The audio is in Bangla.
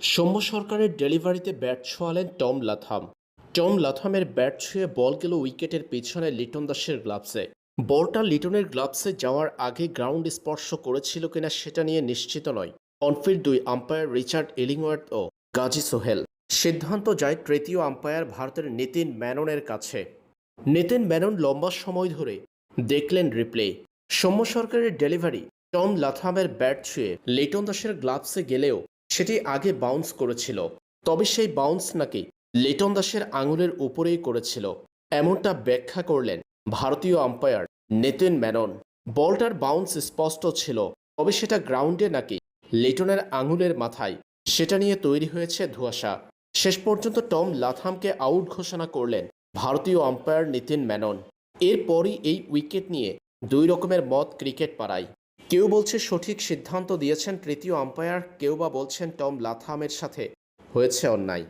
সৌম্য সরকারের ডেলিভারিতে ব্যাট ছোঁয়ালেন টম লাথাম। টম লাথামের ব্যাট ছুঁয়ে বল গেল উইকেটের পেছনে লিটন দাসের গ্লাভসে। বলটা লিটনের গ্লাভসে যাওয়ার আগে গ্রাউন্ড স্পর্শ করেছিল কিনা সেটা নিয়ে নিশ্চিত নয় অনফিল্ড দুই আম্পায়ার রিচার্ড ইলিংওয়ার্থ ও গাজী সোহেল। সিদ্ধান্ত যায় তৃতীয় আম্পায়ার ভারতের নিতিন মেননের কাছে। নিতিন মেনন লম্বা সময় ধরে দেখলেন রিপ্লে। সৌম্য সরকারের ডেলিভারি টম লাথামের ব্যাট ছুঁয়ে লিটন দাসের গ্লাভসে গেলেও সেটি আগে বাউন্স করেছিল, তবে সেই বাউন্স নাকি লিটন দাসের আঙুলের উপরেই করেছিল, এমনটা ব্যাখ্যা করলেন ভারতীয় আম্পায়ার নিতিন মেনন। বলটার বাউন্স স্পষ্ট ছিল, তবে সেটা গ্রাউন্ডে নাকি লিটনের আঙুলের মাথায়, সেটা নিয়ে তৈরি হয়েছে ধোঁয়াশা। শেষ পর্যন্ত টম লাথামকে আউট ঘোষণা করলেন ভারতীয় আম্পায়ার নিতিন মেনন। এরপরই এই উইকেট নিয়ে দুই রকমের মত ক্রিকেট পাড়ায়। কেউ বলছে সঠিক সিদ্ধান্ত দিয়েছেন তৃতীয় আম্পায়ার, কেউ বা বলছেন টম লাথামের সাথে হয়েছে অন্যায়।